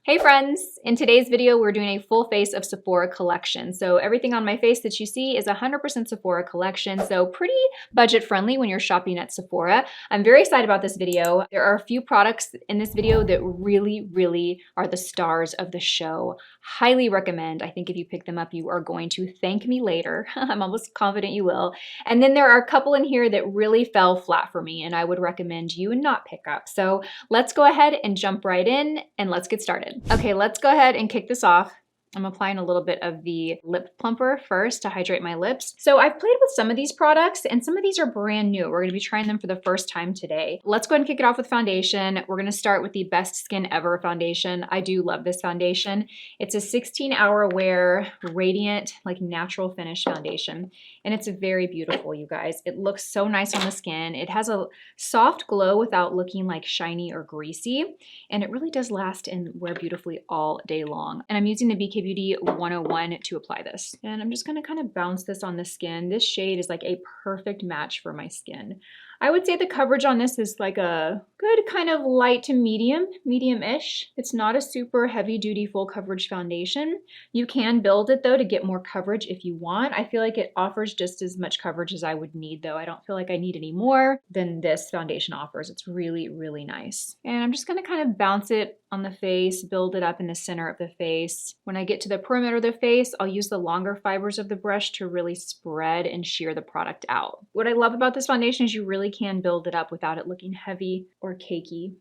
Hey friends! In today's video, we're doing a full face of Sephora Collection. So everything on my face that you see is 100% Sephora Collection, so pretty budget friendly when you're shopping at Sephora. I'm very excited about this video. There are a few products in this video that really are the stars of the show. Highly recommend. I think if you pick them up, you are going to thank me later. I'm almost confident you will. And then there are a couple in here that really fell flat for me, and I would recommend you not pick up. So let's go ahead and jump right in and let's get started. Okay, let's go ahead and kick this off. I'm applying a little bit of the lip plumper first to hydrate my lips. So I've played with some of these products and some of these are brand new. We're gonna be trying them for the first time today. Let's go ahead and kick it off with foundation. We're gonna start with the Best Skin Ever foundation. I do love this foundation. It's a 16-hour wear, radiant, like natural finish foundation. And it's very beautiful, you guys. It looks so nice on the skin. It has a soft glow without looking like shiny or greasy. And it really does last and wear beautifully all day long. And I'm using the BK Beauty 101 to apply this. And I'm just gonna kind of bounce this on the skin. This shade is like a perfect match for my skin. I would say the coverage on this is like a good kind of light to medium-ish. It's not a super heavy duty full coverage foundation. You can build it though to get more coverage if you want. I feel like it offers just as much coverage as I would need though. I don't feel like I need any more than this foundation offers. It's really nice. And I'm just gonna kind of bounce it on the face, build it up in the center of the face. When I get to the perimeter of the face, I'll use the longer fibers of the brush to really spread and shear the product out. What I love about this foundation is you really can build it up without it looking heavy or cakey.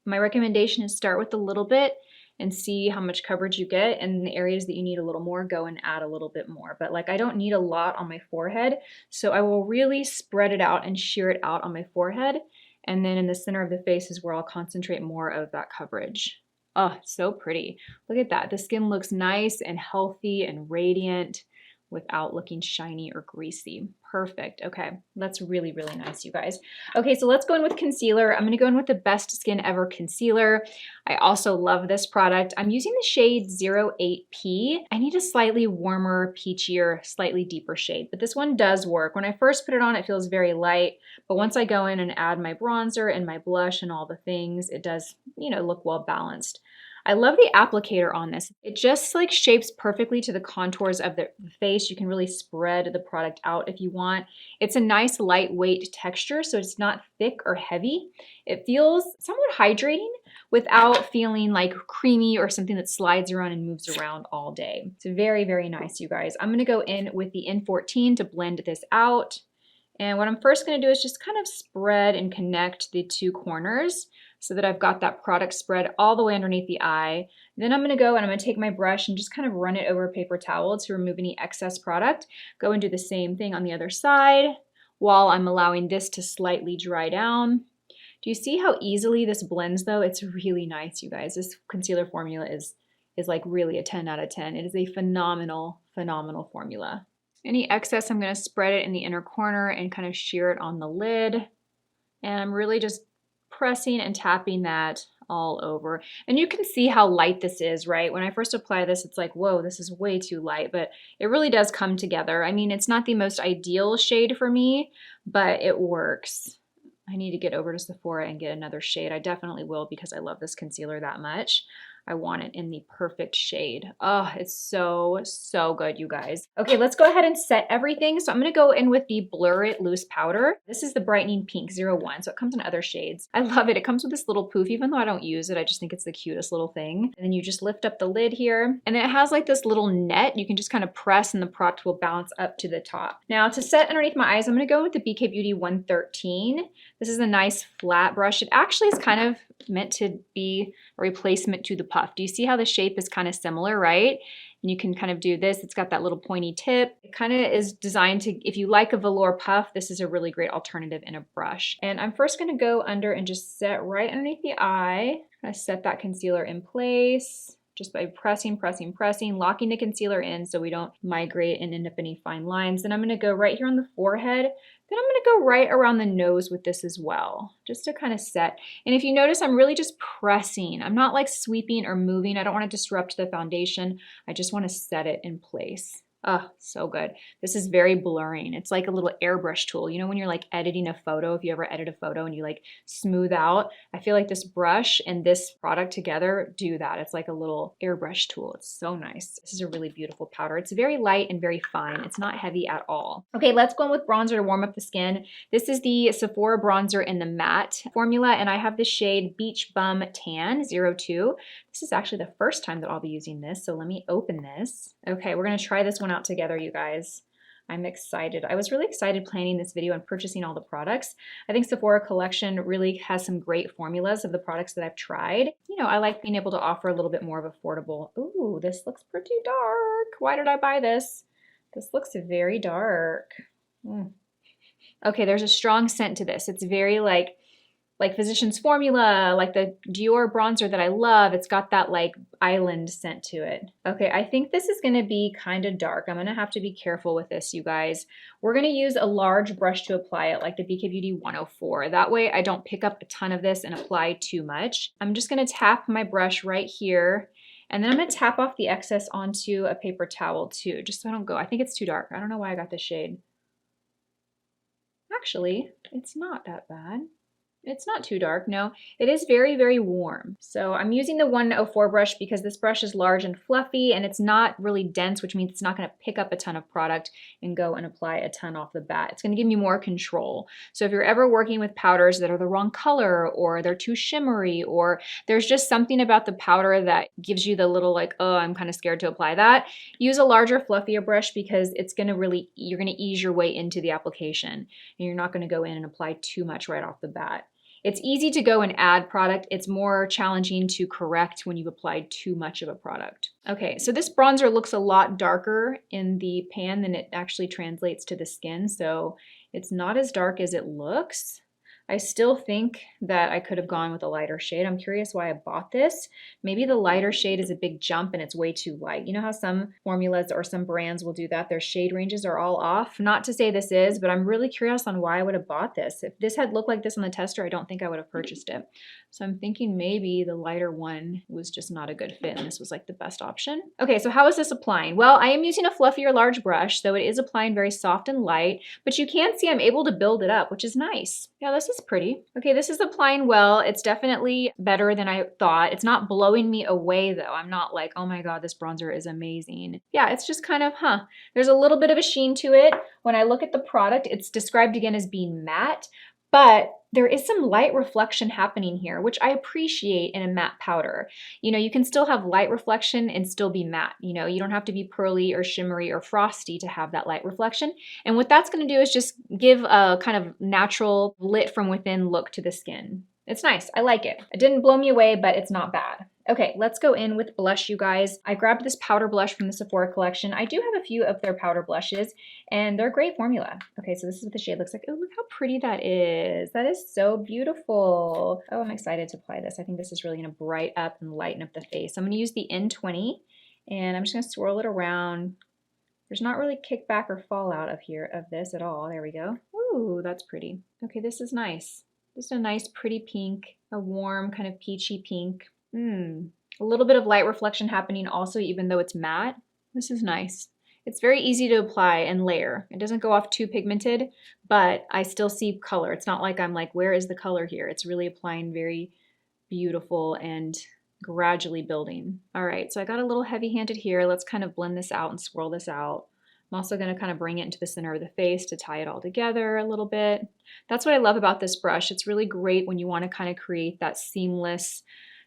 My recommendation is start with a little bit and see how much coverage you get, and in the areas that you need a little more, go and add a little bit more. But like I don't need a lot on my forehead, so I will really spread it out and shear it out on my forehead. And then in the center of the face is where I'll concentrate more of that coverage. Oh, so pretty. Look at that. The skin looks nice and healthy and radiant without looking shiny or greasy. Perfect. Okay, that's really nice, you guys. Okay, so let's go in with concealer. I'm gonna go in with the Best Skin Ever concealer. I also love this product. I'm using the shade 08P. I need a slightly warmer, peachier, slightly deeper shade, but this one does work. When I first put it on, it feels very light, but once I go in and add my bronzer and my blush and all the things, it does, look well balanced. I love the applicator on this. It just like shapes perfectly to the contours of the face. You can really spread the product out if you want. It's a nice lightweight texture, so it's not thick or heavy. It feels somewhat hydrating without feeling like creamy or something that slides around and moves around all day. It's very nice, you guys. I'm gonna go in with the N14 to blend this out. And what I'm first gonna do is just kind of spread and connect the two corners so that I've got that product spread all the way underneath the eye. Then I'm gonna go and I'm gonna take my brush and just kind of run it over a paper towel to remove any excess product. Go and do the same thing on the other side while I'm allowing this to slightly dry down. Do you see how easily this blends though? It's really nice, you guys. This concealer formula is like really a 10 out of 10. It is a phenomenal formula. Any excess, I'm gonna spread it in the inner corner and kind of shear it on the lid. And I'm really just pressing and tapping that all over. And you can see how light this is, right? When I first apply this, it's like, whoa, this is way too light, but it really does come together. I mean, it's not the most ideal shade for me, but it works. I need to get over to Sephora and get another shade. I definitely will because I love this concealer that much. I want it in the perfect shade. Oh, it's so good, you guys. Okay, let's go ahead and set everything. So I'm gonna go in with the Blur It Loose Powder. This is the Brightening Pink 01, so it comes in other shades. I love it. It comes with this little poof, even though I don't use it, I just think it's the cutest little thing. And then you just lift up the lid here, and then it has like this little net. You can just kind of press and the product will bounce up to the top. Now to set underneath my eyes, I'm gonna go with the BK Beauty 113. This is a nice flat brush. It actually is kind of meant to be a replacement to the puff. Do you see how the shape is kind of similar, right? And you can kind of do this. It's got that little pointy tip. It kind of is designed to, if you like a velour puff, this is a really great alternative in a brush. And I'm first gonna go under and just set right underneath the eye. I set that concealer in place just by pressing, locking the concealer in so we don't migrate and end up any fine lines. Then I'm gonna go right here on the forehead. Then I'm gonna go right around the nose with this as well, just to kind of set. And if you notice, I'm really just pressing. I'm not like sweeping or moving. I don't wanna disrupt the foundation. I just wanna set it in place. Oh, so good. This is very blurring. It's like a little airbrush tool. You know, when you're like editing a photo, if you ever edit a photo and you like smooth out, I feel like this brush and this product together do that. It's like a little airbrush tool. It's so nice. This is a really beautiful powder. It's very light and very fine. It's not heavy at all. Okay, let's go in with bronzer to warm up the skin. This is the Sephora bronzer in the matte formula, and I have the shade Beach Bum Tan 02. This is actually the first time that I'll be using this, so let me open this. Okay, we're gonna try this one out together, you guys. I'm excited. I was really excited planning this video and purchasing all the products. I think Sephora Collection really has some great formulas of the products that I've tried. You know, I like being able to offer a little bit more of affordable. Ooh, this looks pretty dark. Why did I buy this? This looks very dark. Okay, there's a strong scent to this. It's very like Physicians Formula, like the Dior bronzer that I love. It's got that like island scent to it. Okay, I think this is gonna be kind of dark. I'm gonna have to be careful with this, you guys. We're gonna use a large brush to apply it, like the BK Beauty 104. That way I don't pick up a ton of this and apply too much. I'm just gonna tap my brush right here, and then I'm gonna tap off the excess onto a paper towel too, just so I don't go. I think it's too dark. I don't know why I got this shade. Actually, it's not that bad. It's not too dark, no. It is very, very warm. So I'm using the 104 brush because this brush is large and fluffy and it's not really dense, which means it's not gonna pick up a ton of product and go and apply a ton off the bat. It's gonna give me more control. So if you're ever working with powders that are the wrong color or they're too shimmery or there's just something about the powder that gives you the little like, oh, I'm kind of scared to apply that, use a larger, fluffier brush because it's gonna really, you're gonna ease your way into the application and you're not gonna go in and apply too much right off the bat. It's easy to go and add product. It's more challenging to correct when you've applied too much of a product. Okay, so this bronzer looks a lot darker in the pan than it actually translates to the skin, so it's not as dark as it looks. I still think that I could have gone with a lighter shade. I'm curious why I bought this. Maybe the lighter shade is a big jump and it's way too light. You know how some formulas or some brands will do that? Their shade ranges are all off. Not to say this is, but I'm really curious on why I would have bought this. If this had looked like this on the tester, I don't think I would have purchased it. So I'm thinking maybe the lighter one was just not a good fit and this was like the best option. Okay, so how is this applying? Well, I am using a fluffier large brush, so it is applying very soft and light, but you can see I'm able to build it up, which is nice. Yeah, this is pretty. Okay, this is applying well. It's definitely better than I thought. It's not blowing me away though. I'm not like, oh my God, this bronzer is amazing. Yeah, it's just kind of, there's a little bit of a sheen to it. When I look at the product, it's described again as being matte, but there is some light reflection happening here, which I appreciate in a matte powder. You know, you can still have light reflection and still be matte. You know, you don't have to be pearly or shimmery or frosty to have that light reflection. And what that's gonna do is just give a kind of natural lit from within look to the skin. It's nice, I like it. It didn't blow me away, but it's not bad. Okay, let's go in with blush, you guys. I grabbed this powder blush from the Sephora Collection. I do have a few of their powder blushes, and they're great formula. Okay, so this is what the shade looks like. Oh, look how pretty that is. That is so beautiful. Oh, I'm excited to apply this. I think this is really gonna bright up and lighten up the face. I'm gonna use the N20, and I'm just gonna swirl it around. There's not really kickback or fallout of this at all. There we go. Ooh, that's pretty. Okay, this is nice. Just a nice pretty pink, a warm kind of peachy pink. A little bit of light reflection happening also, even though it's matte. This is nice. It's very easy to apply and layer. It doesn't go off too pigmented, but I still see color. It's not like I'm like, where is the color here? It's really applying very beautiful and gradually building. All right, so I got a little heavy-handed here. Let's kind of blend this out and swirl this out. I'm also gonna kind of bring it into the center of the face to tie it all together a little bit. That's what I love about this brush. It's really great when you wanna kind of create that seamless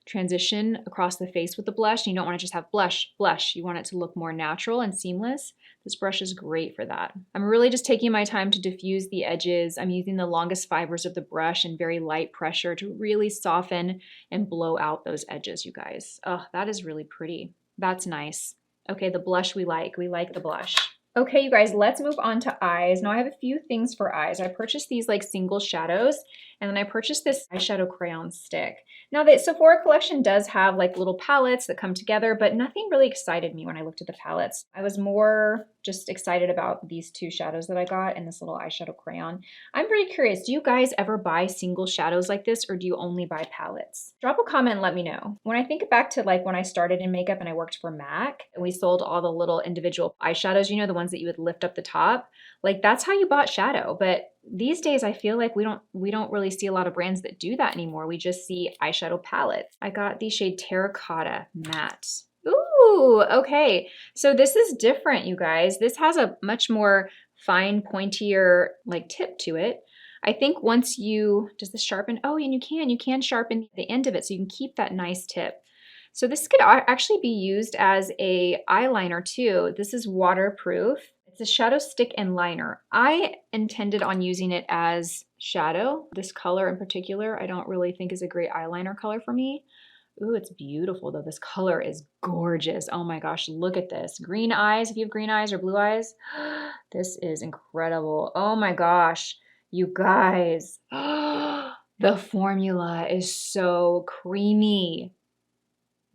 transition across the face with the blush. You don't want to just have blush, blush. You want it to look more natural and seamless. This brush is great for that. I'm really just taking my time to diffuse the edges. I'm using the longest fibers of the brush and very light pressure to really soften and blow out those edges, you guys. Oh, that is really pretty. That's nice. Okay, the blush we like. We like the blush. Okay, you guys, let's move on to eyes. Now I have a few things for eyes. I purchased these like single shadows And then I purchased this eyeshadow crayon stick. Now the Sephora Collection does have like little palettes that come together, but nothing really excited me when I looked at the palettes. I was more just excited about these two shadows that I got and this little eyeshadow crayon. I'm very curious, do you guys ever buy single shadows like this, or do you only buy palettes? Drop a comment and let me know. When I think back to like when I started in makeup and I worked for MAC and we sold all the little individual eyeshadows, you know, the ones that you would lift up the top, like that's how you bought shadow. But these days I feel like we don't really see a lot of brands that do that anymore. We just see eyeshadow palettes. I got the shade Terracotta Matte. Ooh, okay. So this is different, you guys. This has a much more fine, pointier like tip to it. I think once you, does this sharpen? Oh, and you can sharpen the end of it so you can keep that nice tip. So this could actually be used as a eyeliner too. This is waterproof. It's a shadow stick and liner. I intended on using it as shadow. This color in particular, I don't really think is a great eyeliner color for me. Ooh, it's beautiful though. This color is gorgeous. Oh my gosh, look at this. Green eyes, if you have green eyes or blue eyes. This is incredible. Oh my gosh, you guys. The formula is so creamy.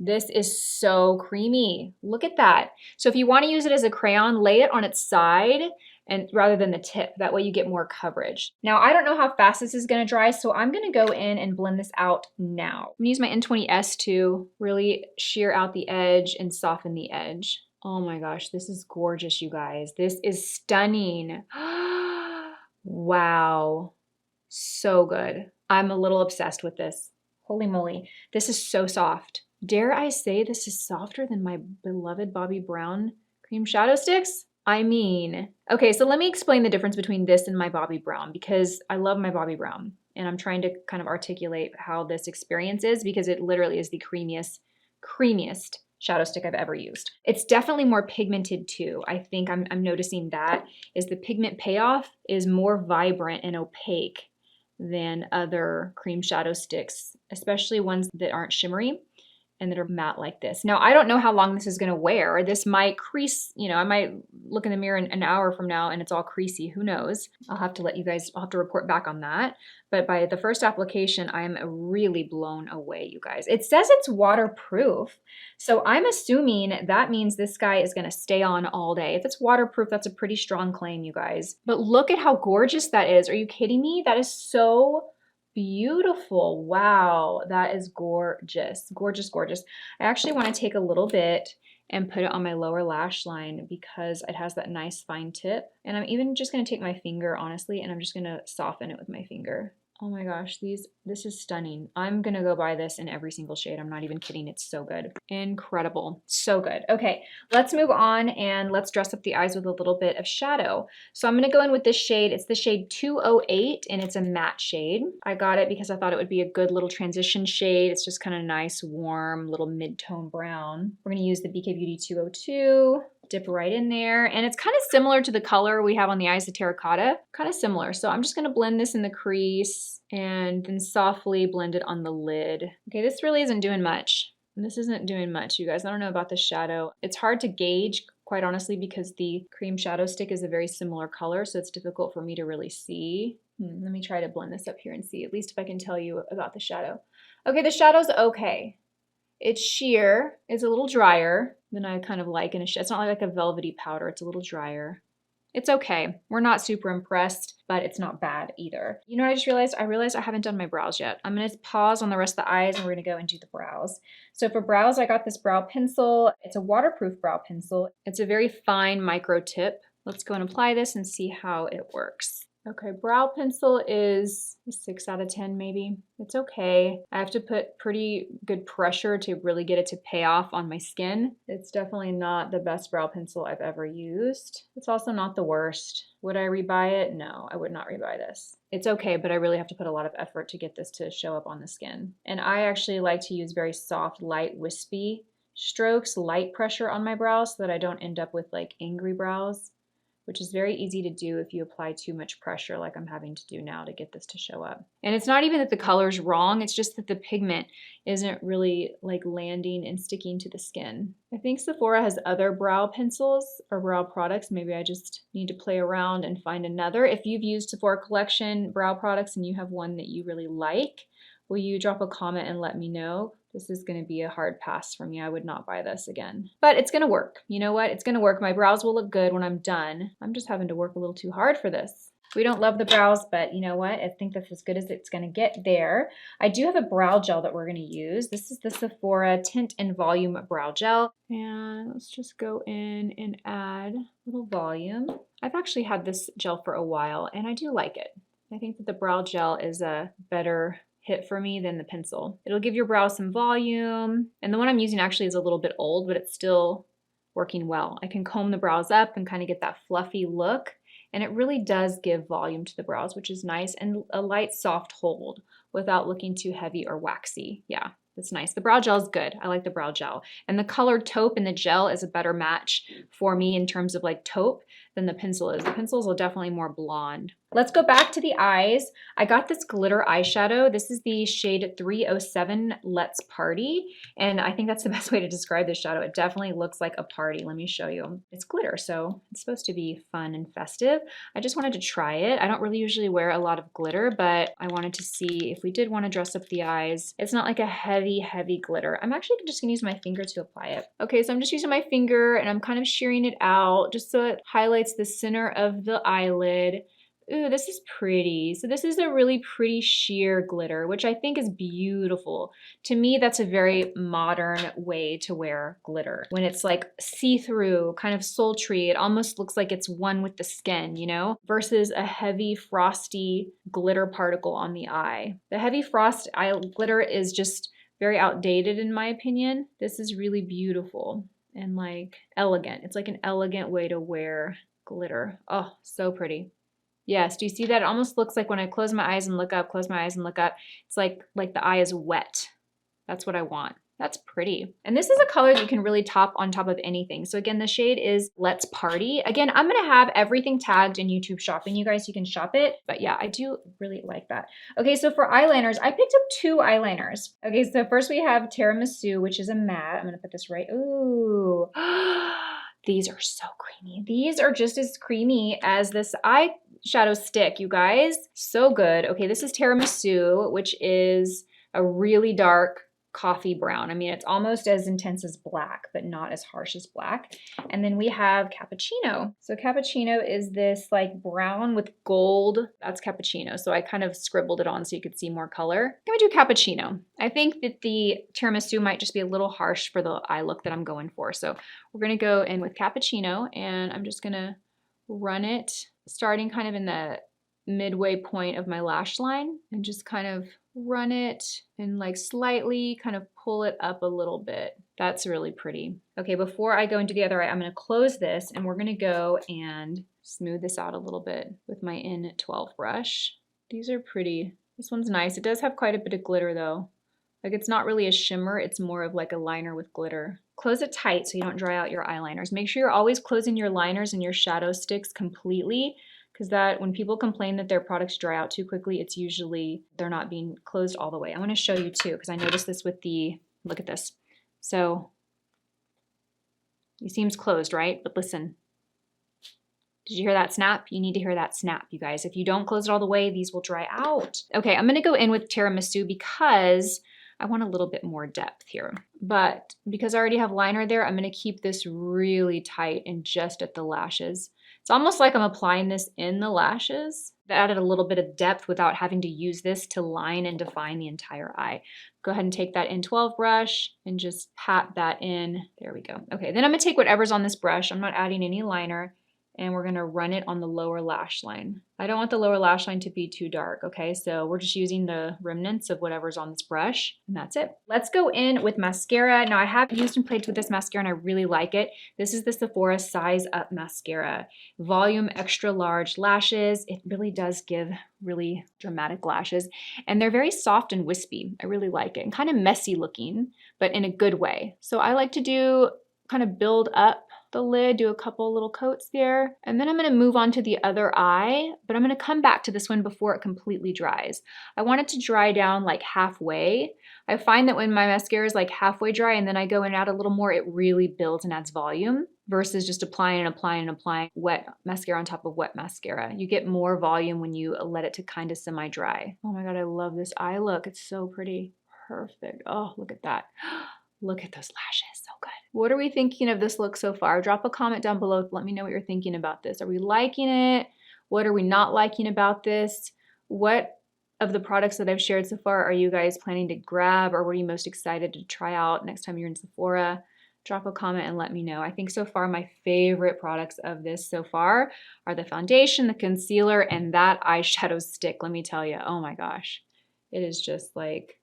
This is so creamy. Look at that. So if you want to use it as a crayon, lay it on its side and rather than the tip. That way you get more coverage. Now, I don't know how fast this is going to dry, so I'm going to go in and blend this out now. I'm going to use my N20S to really shear out the edge and soften the edge. Oh my gosh, this is gorgeous, you guys. This is stunning. Wow. So good. I'm a little obsessed with this. Holy moly. This is so soft. Dare I say this is softer than my beloved Bobbi Brown cream shadow sticks? I mean, okay, so let me explain the difference between this and my Bobbi Brown, because I love my Bobbi Brown and I'm trying to kind of articulate how this experience is, because it literally is the creamiest shadow stick I've ever used. It's definitely more pigmented too. I think I'm noticing that is the pigment payoff is more vibrant and opaque than other cream shadow sticks, especially ones that aren't shimmery and that are matte like this. Now, I don't know how long this is gonna wear. This might crease, you know, I might look in the mirror an hour from now and it's all creasy, who knows? I'll have to let you guys, I'll have to report back on that. But by the first application, I am really blown away, you guys. It says it's waterproof. So I'm assuming that means this guy is gonna stay on all day. If it's waterproof, that's a pretty strong claim, you guys. But look at how gorgeous that is. Are you kidding me? That is so beautiful. Wow, that is gorgeous. Gorgeous, gorgeous. I actually want to take a little bit and put it on my lower lash line because it has that nice fine tip. And I'm even just going to take my finger, honestly, and I'm just going to soften it with my finger. Oh my gosh, this is stunning. I'm gonna go buy this in every single shade. I'm not even kidding, it's so good. Incredible, so good. Okay, let's move on and let's dress up the eyes with a little bit of shadow. So I'm gonna go in with this shade. It's the shade 208 and it's a matte shade. I got it because I thought it would be a good little transition shade. It's just kind of nice, warm, little mid-tone brown. We're gonna use the BK Beauty 202. Dip right in there. And it's kind of similar to the color we have on the eyes of terracotta, kind of similar. So I'm just gonna blend this in the crease and then softly blend it on the lid. Okay, this really isn't doing much. This isn't doing much, you guys. I don't know about the shadow. It's hard to gauge, quite honestly, because the cream shadow stick is a very similar color, so it's difficult for me to really see. Let me try to blend this up here and see, at least if I can tell you about the shadow. Okay, the shadow's okay. It's sheer, it's a little drier than I kind of like in a shade. It's not like a velvety powder, it's a little drier. It's okay. We're not super impressed, but it's not bad either. You know what I just realized? I realized I haven't done my brows yet. I'm gonna pause on the rest of the eyes and we're gonna go and do the brows. So for brows, I got this brow pencil. It's a waterproof brow pencil. It's a very fine micro tip. Let's go and apply this and see how it works. Okay, brow pencil is a 6 out of 10 maybe. It's okay. I have to put pretty good pressure to really get it to pay off on my skin. It's definitely not the best brow pencil I've ever used. It's also not the worst. Would I rebuy it? No, I would not rebuy this. It's okay, but I really have to put a lot of effort to get this to show up on the skin. And I actually like to use very soft, light, wispy strokes, light pressure on my brows so that I don't end up with like angry brows, which is very easy to do if you apply too much pressure like I'm having to do now to get this to show up. And it's not even that the color's wrong, it's just that the pigment isn't really like landing and sticking to the skin. I think Sephora has other brow pencils or brow products. Maybe I just need to play around and find another. If you've used Sephora Collection brow products and you have one that you really like, will you drop a comment and let me know? This is going to be a hard pass for me. I would not buy this again. But it's going to work. You know what? It's going to work. My brows will look good when I'm done. I'm just having to work a little too hard for this. We don't love the brows, but you know what? I think that's as good as it's going to get there. I do have a brow gel that we're going to use. This is the Sephora Tint and Volume Brow Gel. And let's just go in and add a little volume. I've actually had this gel for a while and I do like it. I think that the brow gel is a better hit for me than the pencil. It'll give your brow some volume. And the one I'm using actually is a little bit old, but it's still working well. I can comb the brows up and kind of get that fluffy look. And it really does give volume to the brows, which is nice, and a light, soft hold without looking too heavy or waxy. Yeah, that's nice. The brow gel is good. I like the brow gel. And the colored taupe in the gel is a better match for me in terms of like taupe than the pencil is. The pencils are definitely more blonde. Let's go back to the eyes. I got this glitter eyeshadow. This is the shade 307 Let's Party. And I think that's the best way to describe this shadow. It definitely looks like a party. Let me show you. It's glitter, so it's supposed to be fun and festive. I just wanted to try it. I don't really usually wear a lot of glitter, but I wanted to see if we did want to dress up the eyes. It's not like a heavy, heavy glitter. I'm actually just gonna use my finger to apply it. Okay, so I'm just using my finger and I'm kind of shearing it out just so it highlights the center of the eyelid. Ooh, this is pretty. So this is a really pretty sheer glitter, which I think is beautiful. To me, that's a very modern way to wear glitter. When it's like see-through, kind of sultry, it almost looks like it's one with the skin, you know, versus a heavy frosty glitter particle on the eye. The heavy frost eye glitter is just very outdated in my opinion. This is really beautiful and like elegant. It's like an elegant way to wear glitter. Oh, so pretty. Yes, do you see that? It almost looks like when I close my eyes and look up, close my eyes and look up, it's like the eye is wet. That's what I want. That's pretty. And this is a color that you can really top on top of anything. So again, the shade is Let's Party. Again, I'm gonna have everything tagged in YouTube Shopping, you guys, you can shop it. But yeah, I do really like that. Okay, so for eyeliners, I picked up 2 eyeliners. Okay, so first we have Tiramisu, which is a matte. I'm gonna put this right, ooh. These are so creamy. These are just as creamy as this eyeshadow stick, you guys. So good. Okay, this is Tiramisu, which is a really dark coffee brown. I mean, it's almost as intense as black, but not as harsh as black. And then we have Cappuccino. So Cappuccino is this like brown with gold. That's Cappuccino. So I kind of scribbled it on so you could see more color. I'm gonna do Cappuccino. I think that the Tiramisu might just be a little harsh for the eye look that I'm going for. So we're gonna go in with Cappuccino and I'm just gonna run it starting kind of in the midway point of my lash line and just kind of run it and like slightly kind of pull it up a little bit. That's really pretty. Okay, before I go into the other eye, I'm gonna close this and we're gonna go and smooth this out a little bit with my N12 brush. These are pretty. This one's nice. It does have quite a bit of glitter though. Like it's not really a shimmer, it's more of like a liner with glitter. Close it tight so you don't dry out your eyeliners. Make sure you're always closing your liners and your shadow sticks completely, because that when people complain that their products dry out too quickly, it's usually they're not being closed all the way. I want to show you too, because I noticed this with the, look at this. So it seems closed, right? But listen, did you hear that snap? You need to hear that snap, you guys. If you don't close it all the way, these will dry out. Okay, I'm gonna go in with Tiramisu because I want a little bit more depth here. But because I already have liner there, I'm gonna keep this really tight and just at the lashes. It's almost like I'm applying this in the lashes. That added a little bit of depth without having to use this to line and define the entire eye. Go ahead and take that N12 brush and just pat that in. There we go. Okay, then I'm gonna take whatever's on this brush. I'm not adding any liner. And we're gonna run it on the lower lash line. I don't want the lower lash line to be too dark, okay? So we're just using the remnants of whatever's on this brush, and that's it. Let's go in with mascara. Now I have used and played with this mascara and I really like it. This is the Sephora Size Up Mascara. Volume extra large lashes. It really does give really dramatic lashes. And they're very soft and wispy. I really like it. And kind of messy looking, but in a good way. So I like to do kind of build up the lid, do a couple little coats there, and then I'm gonna move on to the other eye, but I'm gonna come back to this one before it completely dries. I want it to dry down like halfway. I find that when my mascara is like halfway dry and then I go and add a little more, it really builds and adds volume versus just applying and applying and applying wet mascara on top of wet mascara. You get more volume when you let it to kind of semi-dry. Oh my God, I love this eye look. It's so pretty. Perfect. Oh, look at that. Look at those lashes, so good. What are we thinking of this look so far? Drop a comment down below. Let me know what you're thinking about this. Are we liking it? What are we not liking about this? What of the products that I've shared so far are you guys planning to grab, or were you most excited to try out next time you're in Sephora? Drop a comment and let me know. I think so far my favorite products of this so far are the foundation, the concealer, and that eyeshadow stick. Let me tell you, oh my gosh, it is just like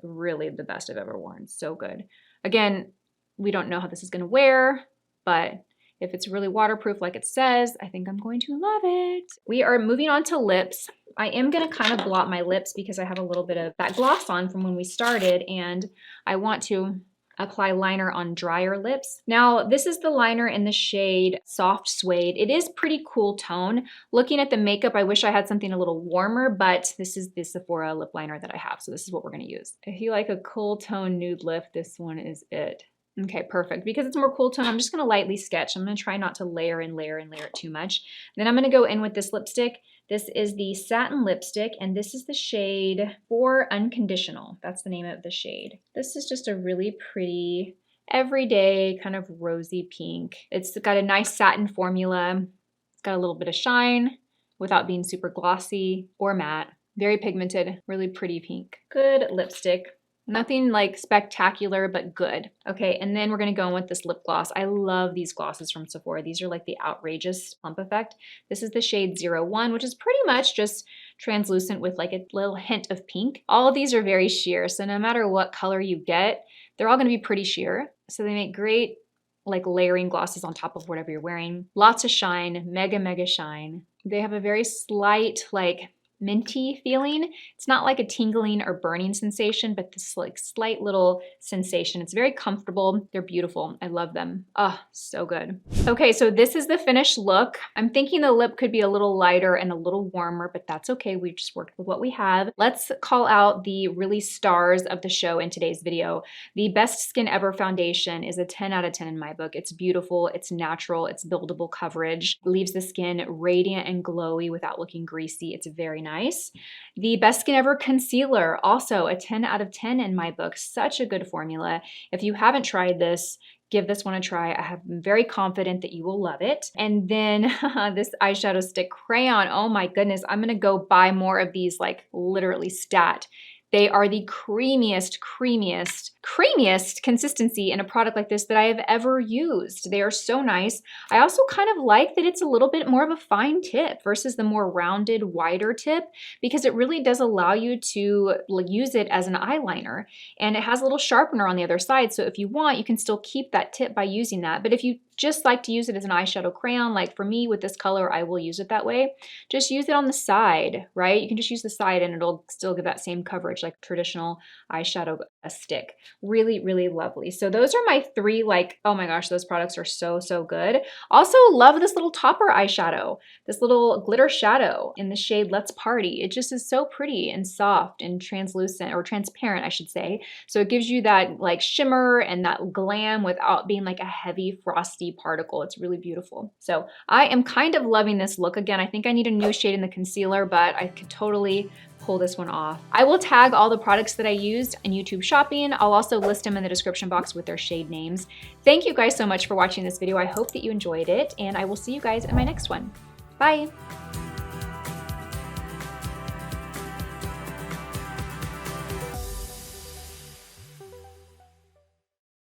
really the best I've ever worn. So good. Again, we don't know how this is going to wear, but if it's really waterproof like it says, I think I'm going to love it. We are moving on to lips. I am going to kind of blot my lips because I have a little bit of that gloss on from when we started, and I want to apply liner on drier lips. Now, this is the liner in the shade Soft Suede. It is pretty cool tone. Looking at the makeup, I wish I had something a little warmer, but this is the Sephora lip liner that I have, so this is what we're gonna use. If you like a cool tone nude lip, this one is it. Okay, perfect. Because it's more cool tone, I'm just gonna lightly sketch. I'm gonna try not to layer and layer and layer it too much. Then I'm gonna go in with this lipstick. This is the Satin Lipstick, and this is the shade For Unconditional. That's the name of the shade. This is just a really pretty, everyday kind of rosy pink. It's got a nice satin formula. It's got a little bit of shine without being super glossy or matte. Very pigmented, really pretty pink. Good lipstick. Nothing like spectacular, but good. Okay, and then we're gonna go in with this lip gloss. I love these glosses from Sephora. These are like the outrageous plump effect. This is the shade 01, which is pretty much just translucent with like a little hint of pink. All of these are very sheer, so no matter what color you get, they're all gonna be pretty sheer. So they make great like layering glosses on top of whatever you're wearing. Lots of shine, mega, mega shine. They have a very slight like minty feeling. It's not like a tingling or burning sensation, but this like slight little sensation. It's very comfortable. They're beautiful. I love them. Oh, so good. Okay, so this is the finished look. I'm thinking the lip could be a little lighter and a little warmer, but that's okay. We just worked with what we have. Let's call out the really stars of the show in today's video. The Best Skin Ever foundation is a 10 out of 10 in my book. It's beautiful, it's natural, it's buildable coverage, leaves the skin radiant and glowy without looking greasy. It's very nice. The Best Skin Ever concealer, also a 10 out of 10 in my book. Such a good formula. If you haven't tried this, give this one a try. I'm very confident that you will love it. And then this eyeshadow stick crayon. Oh my goodness, I'm gonna go buy more of these, like literally stat. They are the creamiest consistency in a product like this that I have ever used. They are so nice. I also kind of like that it's a little bit more of a fine tip versus the more rounded, wider tip, because it really does allow you to use it as an eyeliner. And it has a little sharpener on the other side, so if you want, you can still keep that tip by using that. But if you just like to use it as an eyeshadow crayon, like for me with this color, I will use it that way. Just use it on the side, right? You can just use the side and it'll still give that same coverage like traditional eyeshadow stick. Really, really lovely. So those are my three, like, oh my gosh, those products are so, so good. Also love this little topper eyeshadow, this little glitter shadow in the shade Let's Party. It just is so pretty and soft and translucent, or transparent, I should say. So it gives you that like shimmer and that glam without being like a heavy frosty particle. It's really beautiful. So I am kind of loving this look. Again, I think I need a new shade in the concealer, but I could totally pull this one off. I will tag all the products that I used in YouTube shopping. I'll also list them in the description box with their shade names. Thank you guys so much for watching this video. I hope that you enjoyed it, and I will see you guys in my next one. Bye.